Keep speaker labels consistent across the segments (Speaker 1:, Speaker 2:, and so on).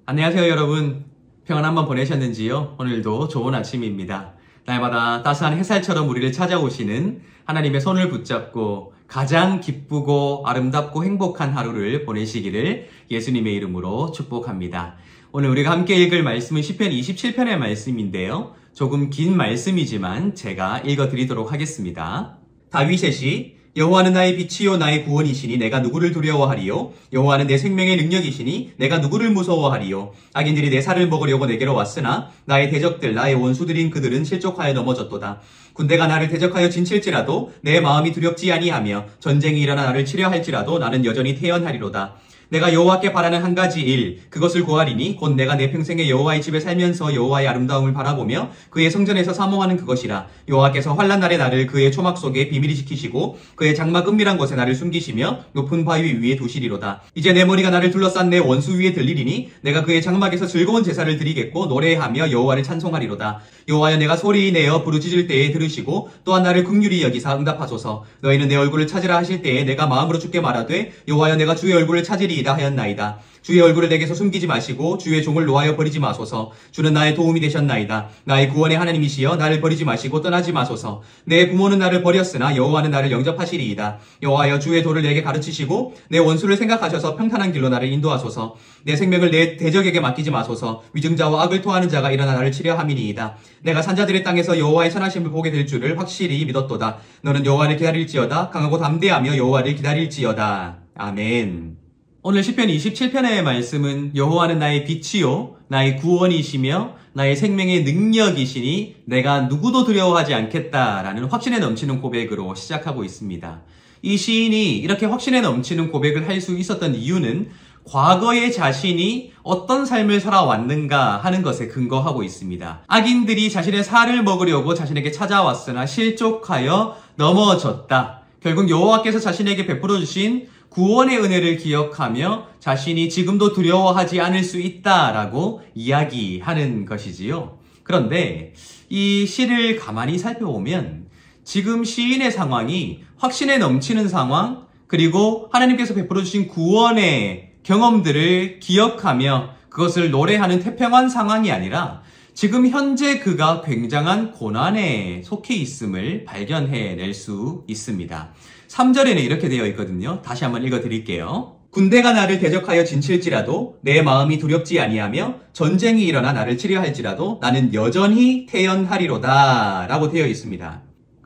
Speaker 1: 안녕하세요 여러분. 평안한 밤 보내셨는지요? 오늘도 좋은 아침입니다. 날마다 따스한 햇살처럼 우리를 찾아오시는 하나님의 손을 붙잡고 가장 기쁘고 아름답고 행복한 하루를 보내시기를 예수님의 이름으로 축복합니다. 오늘 우리가 함께 읽을 말씀은 시편 27편의 말씀인데요. 조금 긴 말씀이지만 제가 읽어드리도록 하겠습니다. 다윗의 시 여호와는 나의 빛이요 나의 구원이시니 내가 누구를 두려워하리요. 여호와는 내 생명의 능력이시니 내가 누구를 무서워하리요. 악인들이 내 살을 먹으려고 내게로 왔으나 나의 대적들 나의 원수들인 그들은 실족하여 넘어졌도다. 군대가 나를 대적하여 진칠지라도 내 마음이 두렵지 아니하며 전쟁이 일어나 나를 치려 할지라도 나는 여전히 태연하리로다. 내가 여호와께 바라는 한 가지 일, 그것을 구하리니 곧 내가 내 평생에 여호와의 집에 살면서 여호와의 아름다움을 바라보며 그의 성전에서 사모하는 그것이라. 여호와께서 환난 날에 나를 그의 초막 속에 비밀히 지키시고 그의 장막 은밀한 곳에 나를 숨기시며 높은 바위 위에 두시리로다. 이제 내 머리가 나를 둘러싼 내 원수 위에 들리리니 내가 그의 장막에서 즐거운 제사를 드리겠고 노래하며 여호와를 찬송하리로다. 여호와여 내가 소리내어 부르짖을 때에 들으시고 또한 나를 긍휼히 여기사 응답하소서. 너희는 내 얼굴을 찾으라 하실 때에 내가 마음으로 주께 말하되 여호와여 내가 주의 얼굴을 찾으리이다 하였나이다. 주의 얼굴을 내게서 숨기지 마시고 주의 종을 노하여 버리지 마소서. 주는 나의 도움이 되셨나이다. 나의 구원의 하나님이시여 나를 버리지 마시고 떠나지 마소서. 내 부모는 나를 버렸으나 여호와는 나를 영접하시리이다. 여호와여 주의 도를 내게 가르치시고 내 원수를 생각하셔서 평탄한 길로 나를 인도하소서. 내 생명을 내 대적에게 맡기지 마소서. 위증자와 악을 토하는 자가 일어나 나를 치려 함이니이다. 내가 산자들의 땅에서 여호와의 선하심을 보게 될 줄을 확실히 믿었도다. 너는 여호와를 기다릴지어다. 강하고 담대하며 여호와를 기다릴지어다. 아멘. 오늘 시편 27편의 말씀은 여호와는 나의 빛이요 나의 구원이시며 나의 생명의 능력이시니 내가 누구도 두려워하지 않겠다라는 확신에 넘치는 고백으로 시작하고 있습니다. 이 시인이 이렇게 확신에 넘치는 고백을 할 수 있었던 이유는 과거의 자신이 어떤 삶을 살아왔는가 하는 것에 근거하고 있습니다. 악인들이 자신의 살을 먹으려고 자신에게 찾아왔으나 실족하여 넘어졌다. 결국 여호와께서 자신에게 베풀어 주신 구원의 은혜를 기억하며 자신이 지금도 두려워하지 않을 수 있다라고 이야기하는 것이지요. 그런데 이 시를 가만히 살펴보면 지금 시인의 상황이 확신에 넘치는 상황, 그리고 하나님께서 베풀어 주신 구원의 경험들을 기억하며 그것을 노래하는 태평한 상황이 아니라 지금 현재 그가 굉장한 고난에 속해 있음을 발견해낼 수 있습니다. 3절에는 이렇게 되어 있거든요. 다시 한번 읽어드릴게요. 군대가 나를 대적하여 진칠지라도 내 마음이 두렵지 아니하며 전쟁이 일어나 나를 치려 할지라도 나는 여전히 태연하리로다 라고 되어 있습니다.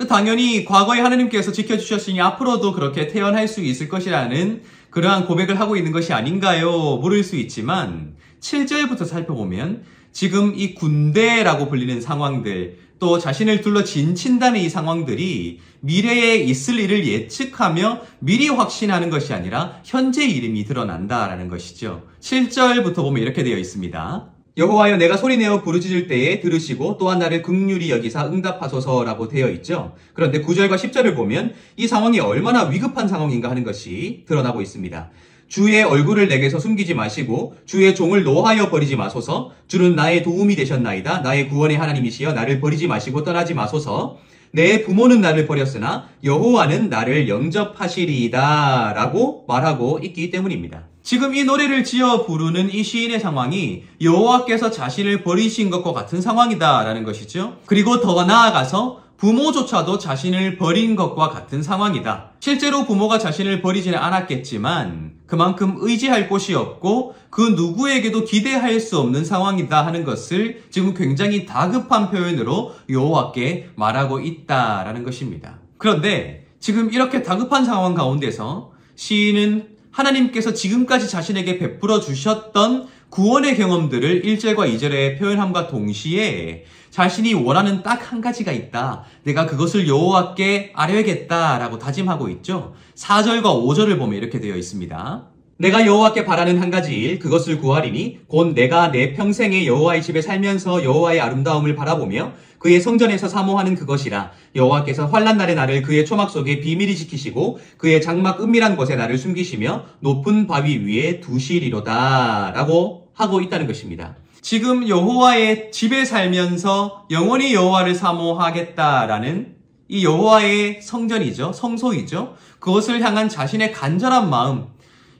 Speaker 1: 당연히 과거에 하나님께서 지켜주셨으니 앞으로도 그렇게 태연할 수 있을 것이라는 그러한 고백을 하고 있는 것이 아닌가요? 물을 수 있지만 7절부터 살펴보면 지금 이 군대라고 불리는 상황들, 또 자신을 둘러 진친다는 이 상황들이 미래에 있을 일을 예측하며 미리 확신하는 것이 아니라 현재 이름이 드러난다라는 것이죠. 7절부터 보면 이렇게 되어 있습니다. 여호와여 내가 소리내어 부르짖을 때에 들으시고 또한 나를 긍휼히 여기사 응답하소서라고 되어 있죠. 그런데 9절과 10절을 보면 이 상황이 얼마나 위급한 상황인가 하는 것이 드러나고 있습니다. 주의 얼굴을 내게서 숨기지 마시고 주의 종을 노하여 버리지 마소서. 주는 나의 도움이 되셨나이다. 나의 구원의 하나님이시여 나를 버리지 마시고 떠나지 마소서. 내 부모는 나를 버렸으나 여호와는 나를 영접하시리이다 라고 말하고 있기 때문입니다. 지금 이 노래를 지어 부르는 이 시인의 상황이 여호와께서 자신을 버리신 것과 같은 상황이다라는 것이죠. 그리고 더 나아가서 부모조차도 자신을 버린 것과 같은 상황이다. 실제로 부모가 자신을 버리지는 않았겠지만 그만큼 의지할 곳이 없고 그 누구에게도 기대할 수 없는 상황이다 하는 것을 지금 굉장히 다급한 표현으로 여호와께 말하고 있다라는 것입니다. 그런데 지금 이렇게 다급한 상황 가운데서 시인은 하나님께서 지금까지 자신에게 베풀어 주셨던 구원의 경험들을 1절과 2절에 표현함과 동시에 자신이 원하는 딱 한 가지가 있다. 내가 그것을 여호와께 아뢰겠다라고 다짐하고 있죠. 4절과 5절을 보면 이렇게 되어 있습니다. 내가 여호와께 바라는 한 가지 일, 그것을 구하리니 곧 내가 내 평생에 여호와의 집에 살면서 여호와의 아름다움을 바라보며 그의 성전에서 사모하는 그것이라. 여호와께서 환난 날에 나를 그의 초막 속에 비밀히 지키시고 그의 장막 은밀한 곳에 나를 숨기시며 높은 바위 위에 두시리로다 라고 하고 있다는 것입니다. 지금 여호와의 집에 살면서 영원히 여호와를 사모하겠다라는 이 여호와의 성전이죠. 성소이죠. 그것을 향한 자신의 간절한 마음,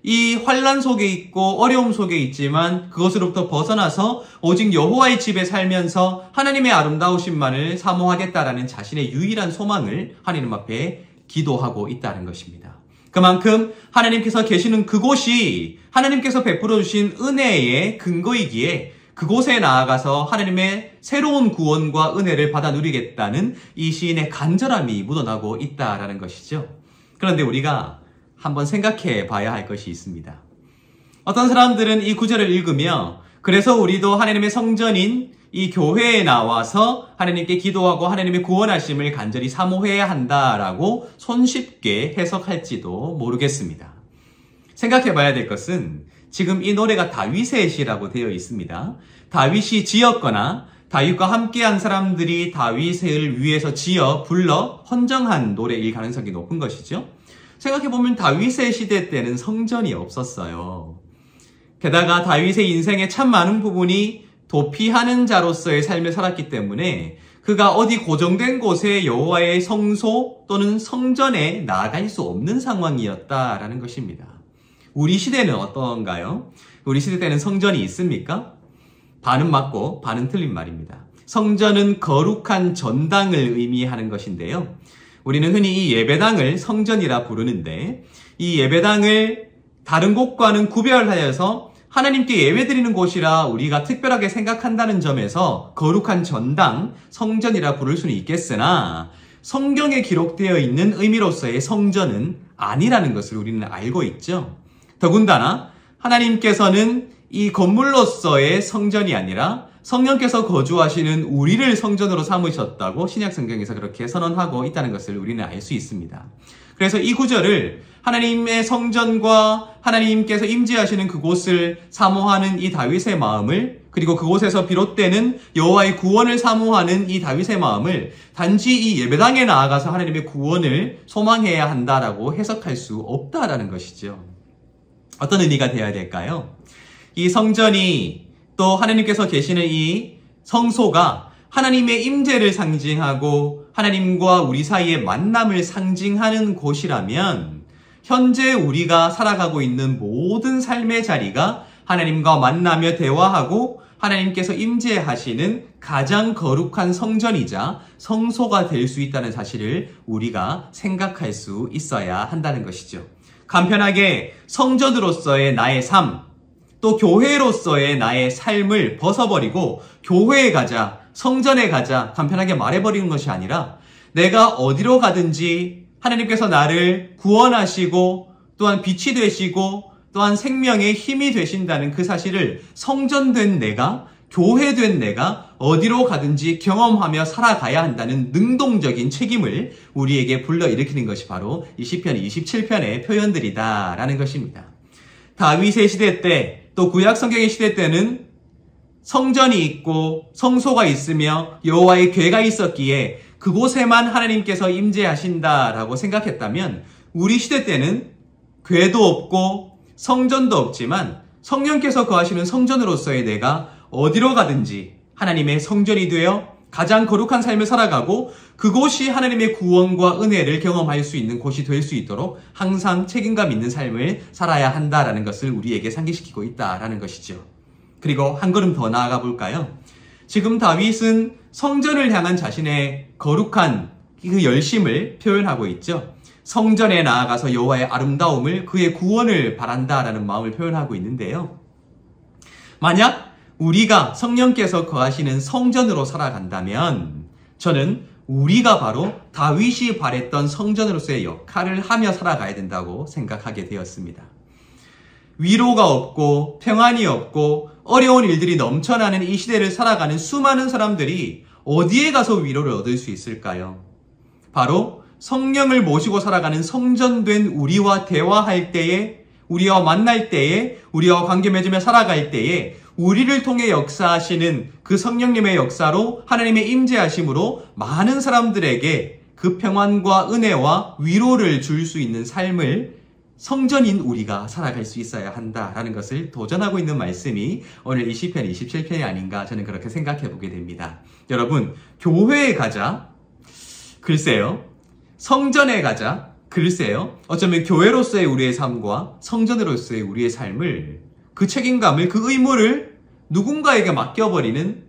Speaker 1: 이 환난 속에 있고 어려움 속에 있지만 그것으로부터 벗어나서 오직 여호와의 집에 살면서 하나님의 아름다우심만을 사모하겠다라는 자신의 유일한 소망을 하나님 앞에 기도하고 있다는 것입니다. 그만큼 하나님께서 계시는 그곳이 하나님께서 베풀어 주신 은혜의 근거이기에 그곳에 나아가서 하나님의 새로운 구원과 은혜를 받아 누리겠다는 이 시인의 간절함이 묻어나고 있다라는 것이죠. 그런데 우리가 한번 생각해 봐야 할 것이 있습니다. 어떤 사람들은 이 구절을 읽으며 그래서 우리도 하나님의 성전인 이 교회에 나와서 하나님께 기도하고 하나님의 구원하심을 간절히 사모해야 한다라고 손쉽게 해석할지도 모르겠습니다. 생각해 봐야 될 것은 지금 이 노래가 다윗의 시라고 되어 있습니다. 다윗이 지었거나 다윗과 함께한 사람들이 다윗을 위해서 지어 불러 헌정한 노래일 가능성이 높은 것이죠. 생각해보면 다윗의 시대 때는 성전이 없었어요. 게다가 다윗의 인생에 참 많은 부분이 도피하는 자로서의 삶을 살았기 때문에 그가 어디 고정된 곳에 여호와의 성소 또는 성전에 나아갈 수 없는 상황이었다라는 것입니다. 우리 시대는 어떤가요? 우리 시대 때는 성전이 있습니까? 반은 맞고 반은 틀린 말입니다. 성전은 거룩한 전당을 의미하는 것인데요. 우리는 흔히 이 예배당을 성전이라 부르는데 이 예배당을 다른 곳과는 구별하여서 하나님께 예배드리는 곳이라 우리가 특별하게 생각한다는 점에서 거룩한 전당, 성전이라 부를 수는 있겠으나 성경에 기록되어 있는 의미로서의 성전은 아니라는 것을 우리는 알고 있죠. 더군다나 하나님께서는 이 건물로서의 성전이 아니라 성령께서 거주하시는 우리를 성전으로 삼으셨다고 신약성경에서 그렇게 선언하고 있다는 것을 우리는 알 수 있습니다. 그래서 이 구절을 하나님의 성전과 하나님께서 임재하시는 그곳을 사모하는 이 다윗의 마음을 그리고 그곳에서 비롯되는 여호와의 구원을 사모하는 이 다윗의 마음을 단지 이 예배당에 나아가서 하나님의 구원을 소망해야 한다라고 해석할 수 없다라는 것이죠. 어떤 의미가 되어야 될까요? 이 성전이 또 하나님께서 계시는 이 성소가 하나님의 임재를 상징하고 하나님과 우리 사이의 만남을 상징하는 곳이라면 현재 우리가 살아가고 있는 모든 삶의 자리가 하나님과 만나며 대화하고 하나님께서 임재하시는 가장 거룩한 성전이자 성소가 될 수 있다는 사실을 우리가 생각할 수 있어야 한다는 것이죠. 간편하게 성전으로서의 나의 삶, 또 교회로서의 나의 삶을 벗어버리고 교회에 가자, 성전에 가자 간편하게 말해버리는 것이 아니라 내가 어디로 가든지 하나님께서 나를 구원하시고 또한 빛이 되시고 또한 생명의 힘이 되신다는 그 사실을 성전된 내가, 교회된 내가 어디로 가든지 경험하며 살아가야 한다는 능동적인 책임을 우리에게 불러일으키는 것이 바로 이 시편 27편의 표현들이다라는 것입니다. 다윗의 시대 때 또 구약 성경의 시대 때는 성전이 있고 성소가 있으며 여호와의 궤가 있었기에 그곳에만 하나님께서 임재하신다라고 생각했다면 우리 시대 때는 궤도 없고 성전도 없지만 성령께서 거하시는 성전으로서의 내가 어디로 가든지 하나님의 성전이 되어 가장 거룩한 삶을 살아가고 그곳이 하나님의 구원과 은혜를 경험할 수 있는 곳이 될 수 있도록 항상 책임감 있는 삶을 살아야 한다라는 것을 우리에게 상기시키고 있다라는 것이죠. 그리고 한 걸음 더 나아가 볼까요? 지금 다윗은 성전을 향한 자신의 거룩한 그 열심을 표현하고 있죠. 성전에 나아가서 여호와의 아름다움을 그의 구원을 바란다라는 마음을 표현하고 있는데요. 만약 우리가 성령께서 거하시는 성전으로 살아간다면 저는 우리가 바로 다윗이 바랬던 성전으로서의 역할을 하며 살아가야 된다고 생각하게 되었습니다. 위로가 없고 평안이 없고 어려운 일들이 넘쳐나는 이 시대를 살아가는 수많은 사람들이 어디에 가서 위로를 얻을 수 있을까요? 바로 성령을 모시고 살아가는 성전된 우리와 대화할 때에, 우리와 만날 때에, 우리와 관계 맺으며 살아갈 때에 우리를 통해 역사하시는 그 성령님의 역사로 하나님의 임재하심으로 많은 사람들에게 그 평안과 은혜와 위로를 줄 수 있는 삶을 성전인 우리가 살아갈 수 있어야 한다라는 것을 도전하고 있는 말씀이 오늘 이 시편 27편이 아닌가 저는 그렇게 생각해 보게 됩니다. 여러분, 교회에 가자. 글쎄요. 성전에 가자. 글쎄요, 어쩌면 교회로서의 우리의 삶과 성전으로서의 우리의 삶을, 그 책임감을, 그 의무를 누군가에게 맡겨버리는,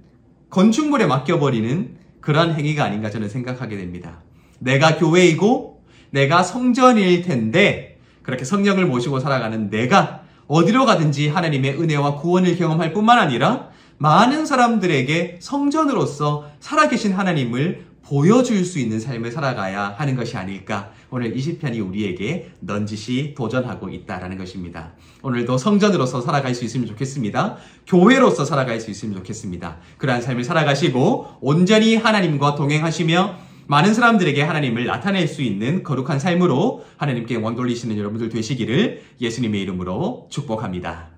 Speaker 1: 건축물에 맡겨버리는 그러한 행위가 아닌가 저는 생각하게 됩니다. 내가 교회이고 내가 성전일 텐데, 그렇게 성령을 모시고 살아가는 내가 어디로 가든지 하나님의 은혜와 구원을 경험할 뿐만 아니라 많은 사람들에게 성전으로서 살아계신 하나님을 보여줄 수 있는 삶을 살아가야 하는 것이 아닐까, 오늘 이 시편이 우리에게 넌지시 도전하고 있다라는 것입니다. 오늘도 성전으로서 살아갈 수 있으면 좋겠습니다. 교회로서 살아갈 수 있으면 좋겠습니다. 그러한 삶을 살아가시고 온전히 하나님과 동행하시며 많은 사람들에게 하나님을 나타낼 수 있는 거룩한 삶으로 하나님께 원돌리시는 여러분들 되시기를 예수님의 이름으로 축복합니다.